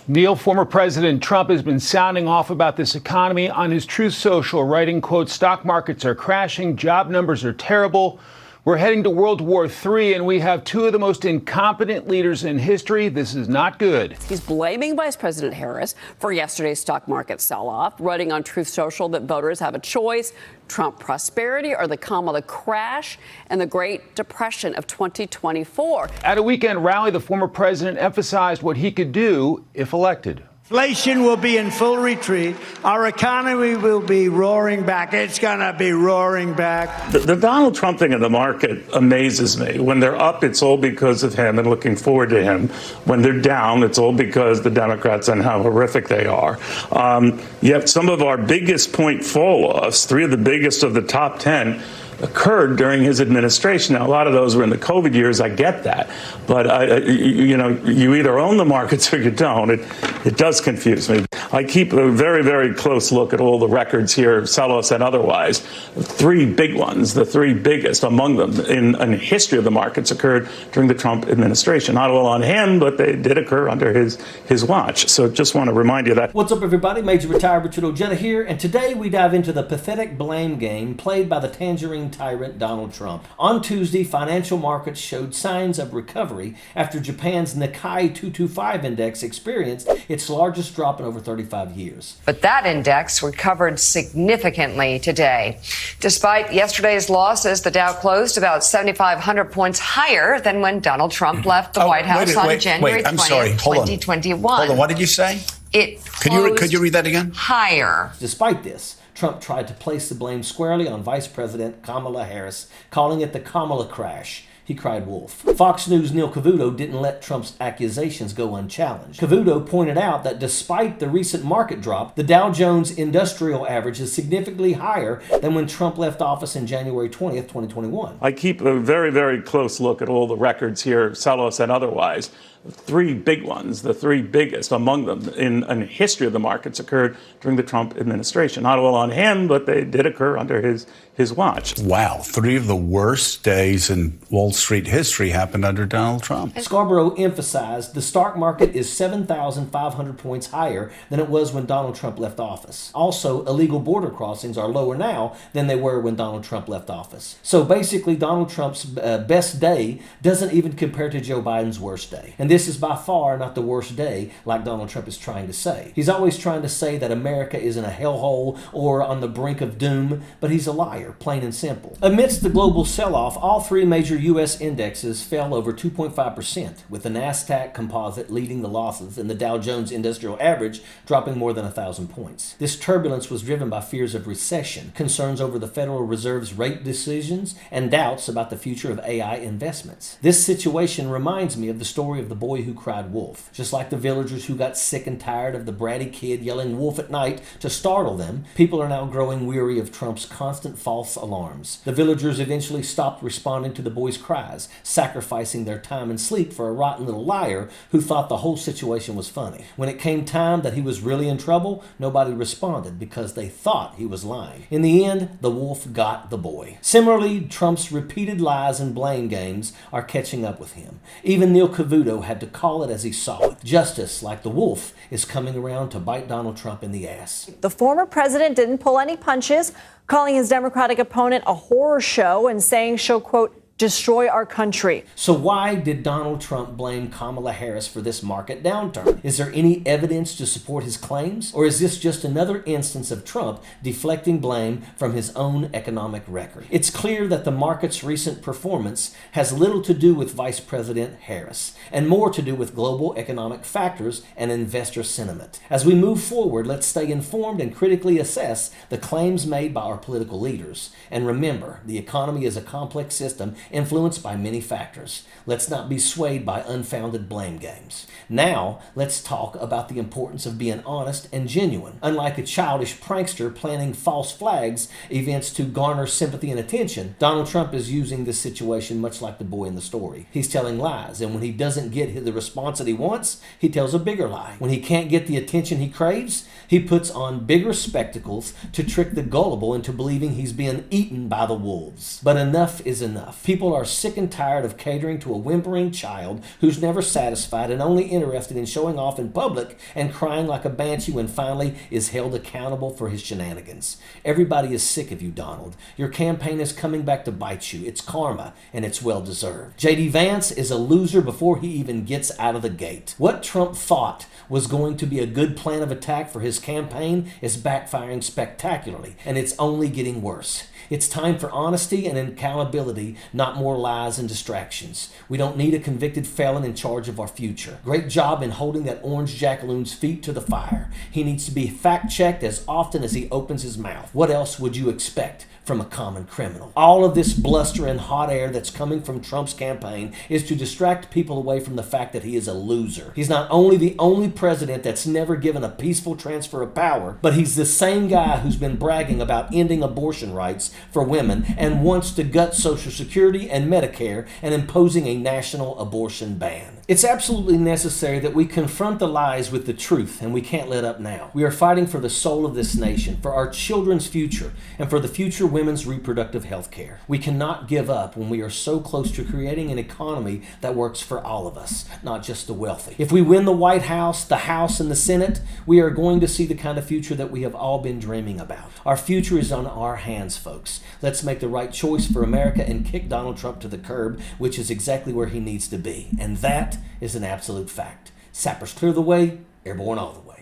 Neil, former President Trump has been sounding off about this economy on his Truth Social, writing, quote, stock markets are crashing, job numbers are terrible. We're heading to World War III, and we have two of the most incompetent leaders in history. This is not good. He's blaming Vice President Harris for yesterday's stock market sell-off, writing on Truth Social that voters have a choice: Trump prosperity or the Kamala crash and the Great Depression of 2024. At a weekend rally, the former president emphasized what he could do if elected. Inflation will be in full retreat. Our economy will be roaring back. It's going to be roaring back. The Donald Trump thing in the market amazes me. When they're up, it's all because of him and looking forward to him. When they're down, it's all because the Democrats and how horrific they are. Yet some of our biggest point fall-offs, three of the biggest of the top 10, occurred during his administration. Now, a lot of those were in the COVID years. I get that. But, you either own the markets or you don't. It does confuse me. I keep a very, very close look at all the records here, sell-offs and otherwise. Three big ones, the three biggest among them in history of the markets occurred during the Trump administration. Not all on him, but they did occur under his watch. So just want to remind you of that. What's up, everybody? Major Retired Richard Ojeda here, and today we dive into the pathetic blame game played by the tangerine tyrant Donald Trump. On Tuesday, financial markets showed signs of recovery after Japan's Nikkei 225 index experienced its largest drop in over 35 years. But that index recovered significantly today. Despite yesterday's losses, the Dow closed about 7,500 points higher than when Donald Trump left the White House on January 20th, 2021. Hold on, what did you say? Could you read that again? Higher. Despite this, Trump tried to place the blame squarely on Vice President Kamala Harris, calling it the Kamala crash. He cried wolf. Fox News' Neil Cavuto didn't let Trump's accusations go unchallenged. Cavuto pointed out that despite the recent market drop, the Dow Jones Industrial Average is significantly higher than when Trump left office in January 20th, 2021. I keep a very, very close look at all the records here, sell-offs and otherwise. Three big ones, the three biggest among them in history of the markets occurred during the Trump administration. Not all on him, but they did occur under his watch. Wow, three of the worst days in Wall Street history happened under Donald Trump. Scarborough emphasized the stock market is 7,500 points higher than it was when Donald Trump left office. Also, illegal border crossings are lower now than they were when Donald Trump left office. So basically, Donald Trump's best day doesn't even compare to Joe Biden's worst day. And this is by far not the worst day, like Donald Trump is trying to say. He's always trying to say that America is in a hellhole or on the brink of doom, but he's a liar, plain and simple. Amidst the global sell-off, all three major U.S. indexes fell over 2.5%, with the NASDAQ composite leading the losses and the Dow Jones Industrial Average dropping more than 1,000 points. This turbulence was driven by fears of recession, concerns over the Federal Reserve's rate decisions, and doubts about the future of AI investments. This situation reminds me of the story of the boy who cried wolf. Just like the villagers who got sick and tired of the bratty kid yelling wolf at night to startle them, people are now growing weary of Trump's constant false alarms. The villagers eventually stopped responding to the boy's cries, sacrificing their time and sleep for a rotten little liar who thought the whole situation was funny. When it came time that he was really in trouble, nobody responded because they thought he was lying. In the end, the wolf got the boy. Similarly, Trump's repeated lies and blame games are catching up with him. Even Neil Cavuto had to call it as he saw it. Justice, like the wolf, is coming around to bite Donald Trump in the ass. The former president didn't pull any punches, calling his Democratic opponent a horror show and saying she'll, quote, destroy our country. So why did Donald Trump blame Kamala Harris for this market downturn? Is there any evidence to support his claims? Or is this just another instance of Trump deflecting blame from his own economic record? It's clear that the market's recent performance has little to do with Vice President Harris and more to do with global economic factors and investor sentiment. As we move forward, let's stay informed and critically assess the claims made by our political leaders. And remember, the economy is a complex system influenced by many factors. Let's not be swayed by unfounded blame games. Now, let's talk about the importance of being honest and genuine. Unlike a childish prankster planning false flags events to garner sympathy and attention, Donald Trump is using this situation much like the boy in the story. He's telling lies, and when he doesn't get the response that he wants, he tells a bigger lie. When he can't get the attention he craves, he puts on bigger spectacles to trick the gullible into believing he's being eaten by the wolves. But enough is enough. People People are sick and tired of catering to a whimpering child who's never satisfied and only interested in showing off in public and crying like a banshee when finally is held accountable for his shenanigans. Everybody is sick of you, Donald. Your campaign is coming back to bite you. It's karma, and it's well-deserved. J.D. Vance is a loser before he even gets out of the gate. What Trump thought was going to be a good plan of attack for his campaign is backfiring spectacularly, and it's only getting worse. It's time for honesty and accountability, not more lies and distractions. We don't need a convicted felon in charge of our future. Great job in holding that orange jackaloon's feet to the fire. He needs to be fact-checked as often as he opens his mouth. What else would you expect from a common criminal? All of this bluster and hot air that's coming from Trump's campaign is to distract people away from the fact that he is a loser. He's not only the only president that's never given a peaceful transfer of power, but he's the same guy who's been bragging about ending abortion rights for women and wants to gut Social Security and Medicare and imposing a national abortion ban. It's absolutely necessary that we confront the lies with the truth, and we can't let up now. We are fighting for the soul of this nation, for our children's future, and for the future women's reproductive health care. We cannot give up when we are so close to creating an economy that works for all of us, not just the wealthy. If we win the White House, the House, and the Senate, we are going to see the kind of future that we have all been dreaming about. Our future is on our hands, folks. Let's make the right choice for America and kick Donald Trump to the curb, which is exactly where he needs to be. And that is an absolute fact. Sappers clear the way, airborne all the way.